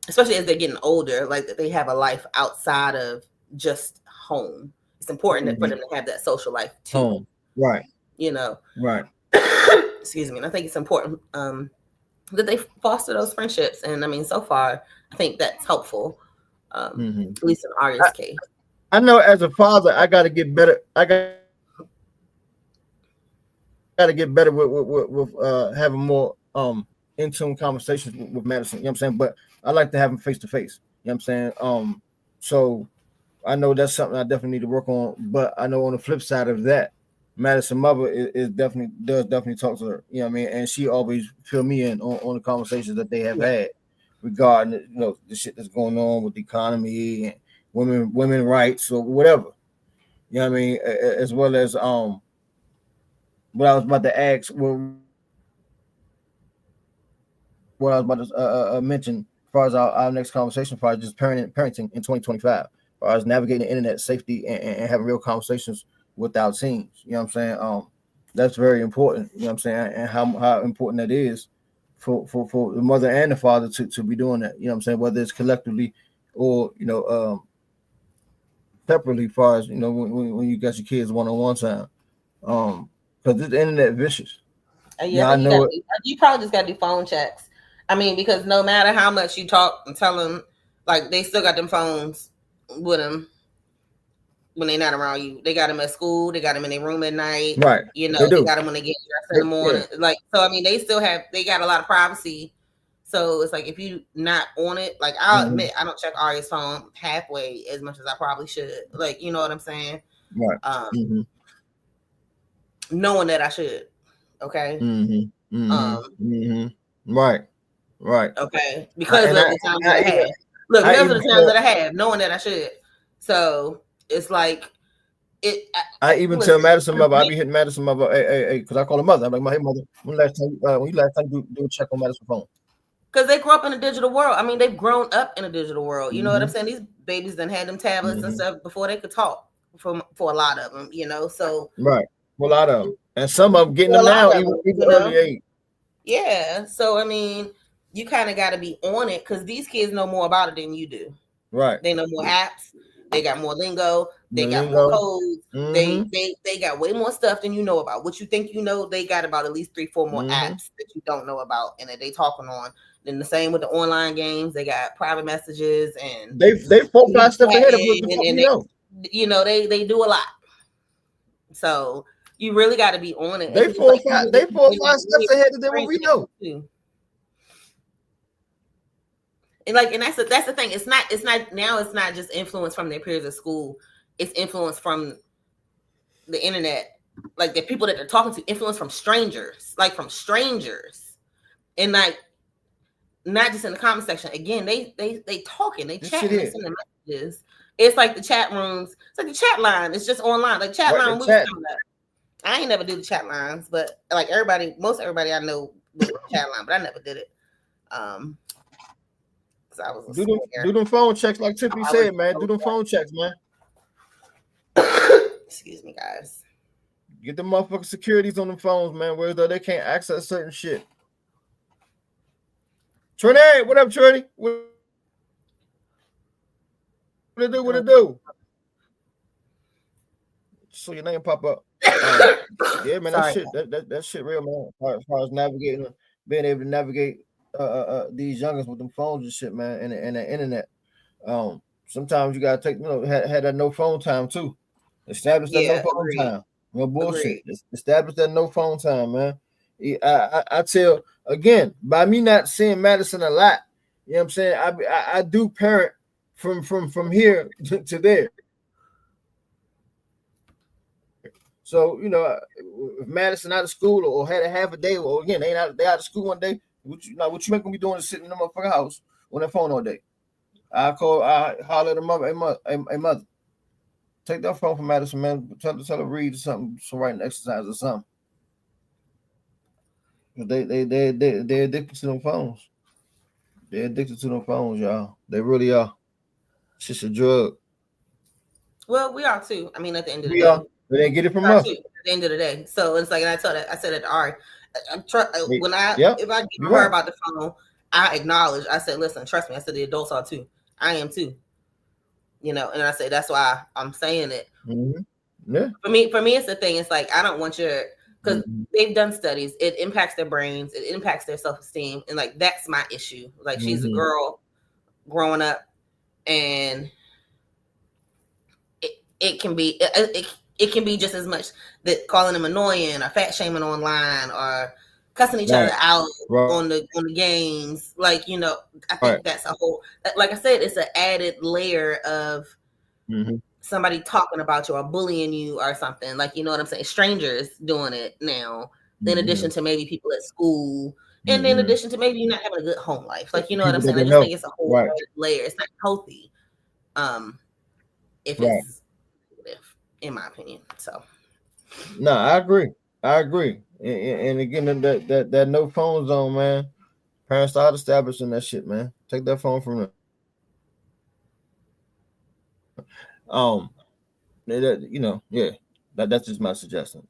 especially as they're getting older, like that they have a life outside of just home. It's important for mm, them to have that social life too. home, right, You know, right. excuse me. And I think it's important that they foster those friendships. And I mean, so far, I think that's helpful, Hmm. at least in Ari's case. I know as a father, I got to get better. I got to get better with having more in tune conversations with Madison. You know what I'm saying? But I like to have them face to face. You know what I'm saying? So I know that's something I definitely need to work on. But I know on the flip side of that, Madison mother is definitely talk to her. You know what I mean? And she always fill me in on the conversations that they have Yeah. had regarding the shit that's going on with the economy and women rights or whatever. You know what I mean? As well as what I was about to ask, what I was about to mention, as far as our next conversation, as far as just parenting in 2025, as far as navigating the internet safety and having real conversations with our teens. You know what I'm saying? That's very important. You know what I'm saying? And how important that is for the mother and the father to be doing that. You know what I'm saying? Whether it's collectively or separately, as far as when you got your kids one on one time. Because this internet vicious. Yeah, I Yeah, I think know it. you probably just got to do phone checks. I mean, because no matter how much you talk and tell them, like, they still got them phones with them when they're not around you. They got them at school. They got them in their room at night. Right. They They do. got them when they get dressed in the Yeah. morning. Like, so I mean, they got a lot of privacy. So it's like, if you not on it, like, I'll Hmm. admit I don't check Ari's phone halfway as much as I probably should. Like, you know what I'm saying? Right. Um, Hmm. Knowing that I should. Okay. Hmm. Hmm. Um, Hmm. Right. Right. Okay, I, because and of the times that I I even have. Look, I because of even the times that tell I have, knowing that I should. So it's like it. I even tell Listen, Madison mother, I be hitting Madison mother, hey, because I call her mother. I'm like, hey mother, when you last time do a check on Madison's phone? because they grew up in a digital world. I mean, they've grown up in a digital world. You know what I'm Hmm. saying? These babies done had them tablets and Hmm. stuff before they could talk. For a lot of them, So Right. For a lot of them, and some of them getting for a them lot now, of even them, early age. Yeah. So I mean, you kind of got to be on it because these kids know more about it than you do. Right. They know more apps. They got more lingo. They The got more lingo. codes. Hmm. They got way more stuff than you know about. What you think you know, they got about at least 3-4 more Hmm. apps that you don't know about and that they talking on. Then the same with the online games. They got private messages and They 4-5 steps ahead of what the chatting, fuck and we know. they do a lot. So you really got to be on it. They And just four or like five. They four or when five steps ahead of them what we know. too. And that's the thing. It's not just influence from their peers at school. It's influence from the internet, like the people that they're talking to, influence from strangers, and like not just in the comment section. Again, they talking, they This chatting, shit they here. sending messages. It's like the chat rooms. It's like the chat line. It's just online. Like chat Right, line. the What we chat. talking about? I ain't never do the chat lines, but like everybody, most everybody I know was chat line, but I never did it. Because I was a Do them phone checks like Tiffany said, man. Do them phone checks, man. Excuse me, guys. Get the motherfucking securities on them phones, man. Where they can't access certain shit. Trinity, what up, Trinity? What it do? What it do? So your name pop up. Yeah, man, that shit, that shit real, man. As far as navigating, being able to navigate these youngins with them phones and shit, man, and the internet. Sometimes you gotta take, had that no phone time too. Establish that no phone time. No bullshit. Establish that no phone time, man. I tell again, by me not seeing Madison a lot, you know what I'm saying? I do parent from here to there. So, if Madison out of school or had a half a day, or again, they out of school one day, what you making me doing is sitting in the motherfucking house on their phone all day. I holler at the mother, hey mother, take that phone from Madison, man. Tell her to read something, some writing exercise or something. They're addicted to them phones. They're addicted to them phones, y'all. They really are. It's just a drug. Well, we are too. I mean, at the end of the day, they didn't get it from us. Too, at the end of the day, so it's like, and I said it to Ari. When if I get her about the phone, I acknowledge. I said, listen, trust me. I said the adults are too. I am too. And I say that's why I'm saying it. Mm-hmm. Yeah. For me, it's the thing. It's like I don't want because they've done studies. It impacts their brains. It impacts their self-esteem, and like that's my issue. Like she's a girl growing up, and it can be it can be just as much that calling them annoying or fat shaming online or cussing each other out on the games. Like, I think that's a whole, like I said, it's an added layer of somebody talking about you or bullying you or something. Like, you know what I'm saying? Strangers doing it now, in addition to maybe people at school. And in addition to maybe you not having a good home life. Like, you know what I'm saying? I just think it's a whole layer. It's not healthy. If it's in my opinion. So no, I agree. And again, that no phone zone, man. Parents start establishing that shit, man. Take that phone from them. That's just my suggestion.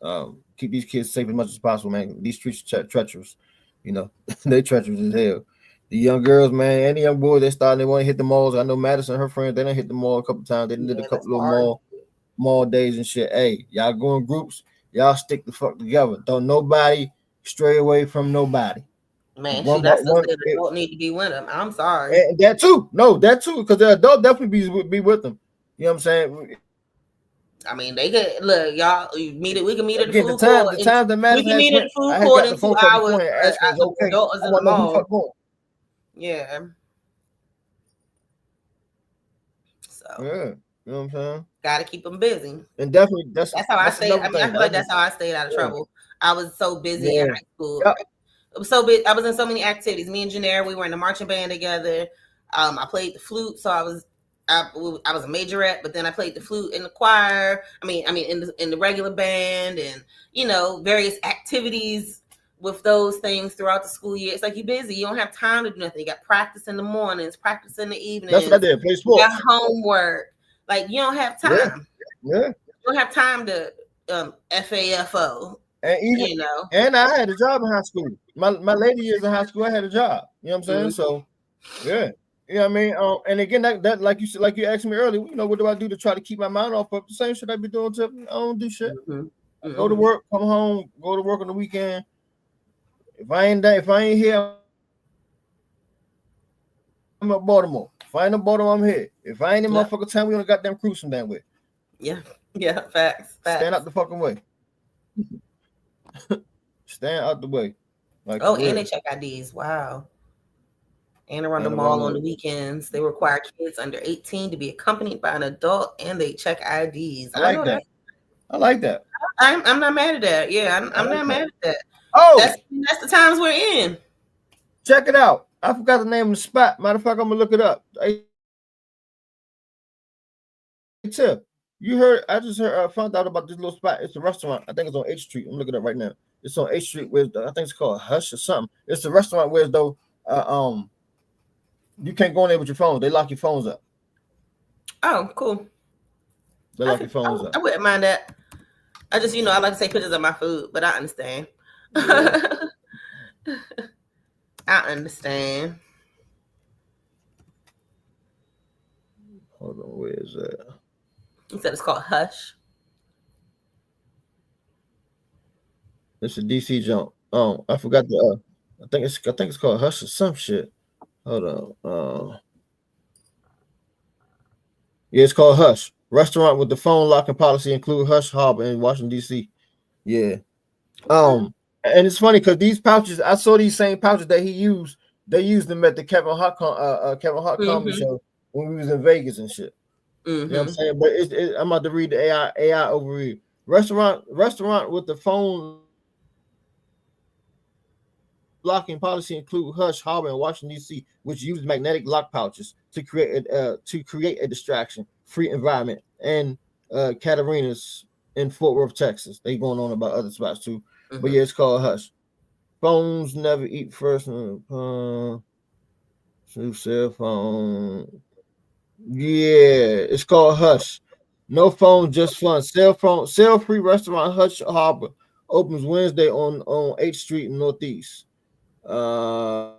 Keep these kids safe as much as possible, man. These streets treacherous. They treacherous as hell. The young girls, man, and the young boys, they want to hit the malls. I know Madison and her friends, they done hit the mall a couple times. They did a couple little mall days and shit. Hey, y'all go in groups, y'all stick the fuck together. Don't nobody stray away from nobody. Man, that's the adult need to be with them. I'm sorry. And that too. No, that too, because the adult definitely be with them. You know what I'm saying? I mean, they could look, y'all. We can meet at the food court. The time that Madison we can meet at the food court in 2 hours. Okay, adult is in the mall. Yeah. So yeah, you know what I'm saying. Got to keep them busy. And definitely, that's how I stayed. I feel like that's how I stayed out of trouble. I was so busy in high school. Yep. I was so busy. I was in so many activities. Me and Janaire, we were in the marching band together. I played the flute, so I was a majorette, but then I played the flute in the choir. I mean, in the regular band, and various activities with those things throughout the school year. It's like you're busy. You don't have time to do nothing. You got practice in the mornings, practice in the evenings. That's what I did. Play sports. You got homework. Like you don't have time. Yeah. You don't have time to FAFO. And even and I had a job in high school. My later years in high school, I had a job. You know what I'm saying? So yeah. You know what I mean? And again, that like you said, like you asked me earlier, what do I do to try to keep my mind off of the same shit I be doing? I don't do shit. Go to work, come home, go to work on the weekend. If I ain't here, I'm at Baltimore. If I ain't in Baltimore, I'm here. If I ain't in motherfucking town, we on a goddamn cruise some damn way. Yeah, facts. Stand out the fucking way. Stand out the way. Like, and they check IDs. Wow. And around the mall on the weekends, they require kids under 18 to be accompanied by an adult, and they check IDs. I like that. I'm not mad at that. Yeah, I'm not mad at that. Oh, that's the times we're in. Check it out. I forgot the name of the spot. Matter of fact, I'm gonna look it up. Hey, Tip, you heard? I just heard. Found out about this little spot. It's a restaurant. I think it's on H Street. I'm looking it up right now. It's on H Street. Where I think it's called Hush or something. It's a restaurant where though, you can't go in there with your phone. They lock your phones up. Oh, cool. They lock your phones up. I wouldn't mind that. I just, I like to take pictures of my food, but I understand. Yeah. I understand. Hold on, where is that? You said it's called Hush. It's a DC jump. Oh, I forgot the. I think it's called Hush or some shit. Hold on. Yeah, it's called Hush. Restaurant with the phone locking policy include Hush Harbor in Washington D.C. Yeah. And it's funny because these pouches, I saw these same pouches that he used. They used them at the Kevin Hart comedy show when we was in Vegas and shit. You know what I'm saying? But I'm about to read the AI overread. Restaurant with the phone locking policy include Hush Harbor in Washington D.C., which use magnetic lock pouches to create a distraction-free environment. And Catarinas in Fort Worth, Texas. They going on about other spots too, but yeah, it's called Hush. Phones never eat first. Cell phone. Yeah, it's called Hush. No phone, just fun. Sell free restaurant Hush Harbor opens Wednesday on 8th Street in Northeast. Yeah.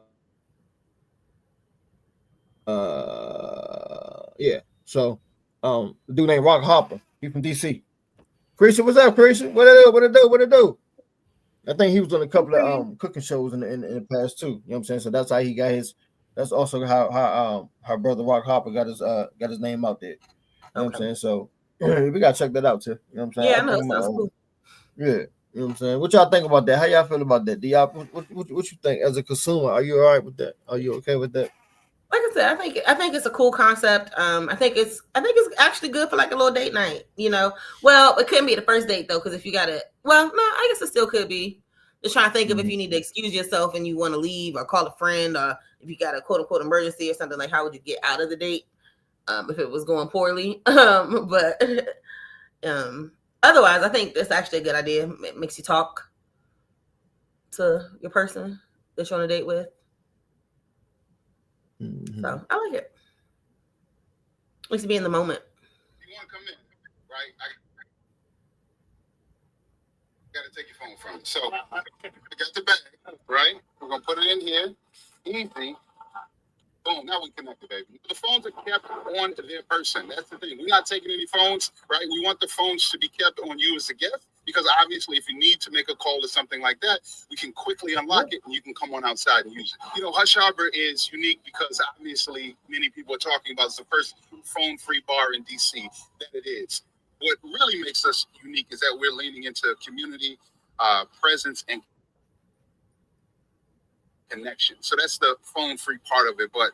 So, the dude named Rock Hopper. He from DC. Creasy, what's up, Creasy? What it do? I think he was on a couple of cooking shows in the past too. You know what I'm saying? So that's how he got his. That's also how brother Rock Hopper got his name out there. You know what I'm saying? So we gotta check that out too. You know what I'm saying? Yeah, I know. Sounds cool. Yeah. You know what I'm saying? What y'all think about that? How y'all feel about that? Do y'all what you think as a consumer? Are you all right with that? Are you okay with that? Like I said, I think it's a cool concept. I think it's actually good for like a little date night. Well, it couldn't be the first date though, because if you got to, well, no, I guess it still could be. Just trying to think of if you need to excuse yourself and you want to leave or call a friend, or if you got a quote unquote emergency or something, like how would you get out of the date if it was going poorly? But otherwise, I think that's actually a good idea. It makes you talk to your person that you're on a date with. So I like it. Makes you be in the moment. You want to come in, right? I got to take your phone from you. So I got the bag, right? We're gonna put it in here. Easy. Boom. Now we connected, baby. The phones are kept on their person. That's the thing. We're not taking any phones, right? We want the phones to be kept on you as a guest, because obviously, if you need to make a call or something like that, we can quickly unlock it and you can come on outside and use it. Hush Harbor is unique because obviously many people are talking about it's the first phone-free bar in DC that it is. What really makes us unique is that we're leaning into community presence and connection. So that's the phone-free part of it, but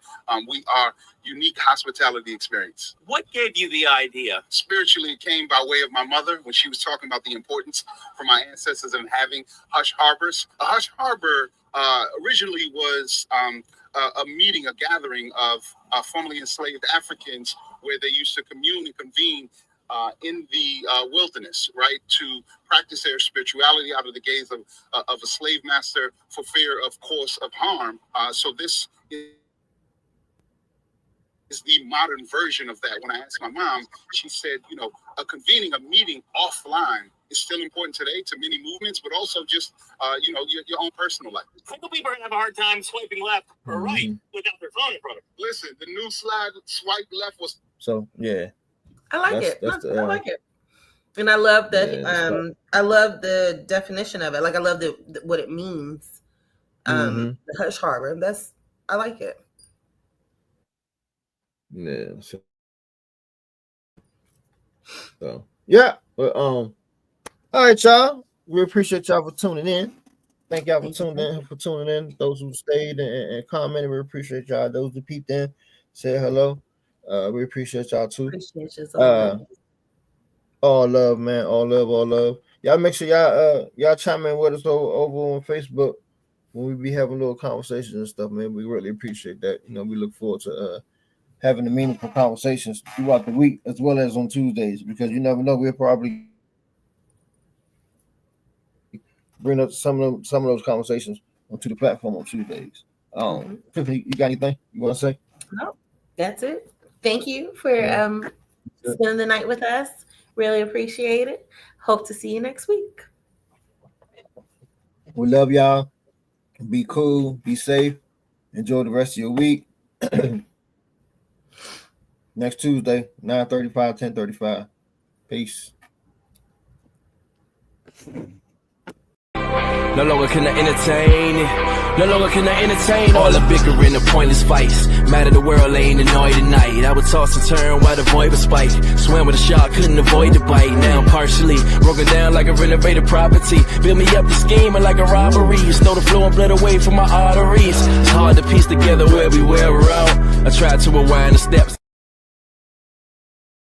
we are unique hospitality experience. What gave you the idea? Spiritually, it came by way of my mother when she was talking about the importance for my ancestors of having hush harbors. A hush harbor originally was a meeting, a gathering of formerly enslaved Africans where they used to commune and convene in the wilderness, right, to practice their spirituality out of the gaze of a slave master for fear, of course, of harm. So this is the modern version of that. When I asked my mom, she said, a convening, a meeting offline is still important today to many movements, but also just, your own personal life. Single people are going to have a hard time swiping left or right without their phone in front of them. Listen, the new slide swipe left was... So, yeah. I like it. I like it. And I love that. I love the definition of it. Like, I love what it means. The Hush Harbor. I like it. Yeah. So yeah. But all right, y'all. We appreciate y'all for tuning in. Thank y'all for tuning in. Those who stayed and commented, we appreciate y'all. Those who peeped in, said hello. We appreciate y'all too. Appreciate you so much. All love, man. All love. Y'all make sure y'all chime in with us over on Facebook. when we be having little conversations and stuff, man. We really appreciate that. You know, we look forward to having the meaningful conversations throughout the week as well as on Tuesdays, because you never know, we'll probably bring up some of those conversations onto the platform on Tuesdays. Tiffany, you got anything you want to say? No, that's it. Thank you for spending the night with us. Really appreciate it. Hope to see you next week. We love y'all. Be cool. Be safe. Enjoy the rest of your week. Next Tuesday, 9:35, 10:35. Peace. No longer can I entertain it. No longer can I entertain all the bickering and pointless fights. Mad at the world, ain't annoyed tonight. I would toss and turn while the void was spike. Swam with a shark, couldn't avoid the bite. Now I'm partially broken down like a renovated property. Build me up the scheming like a robbery. You stole the flow and bled away from my arteries. It's hard to piece together where we were out. I tried to rewind the steps.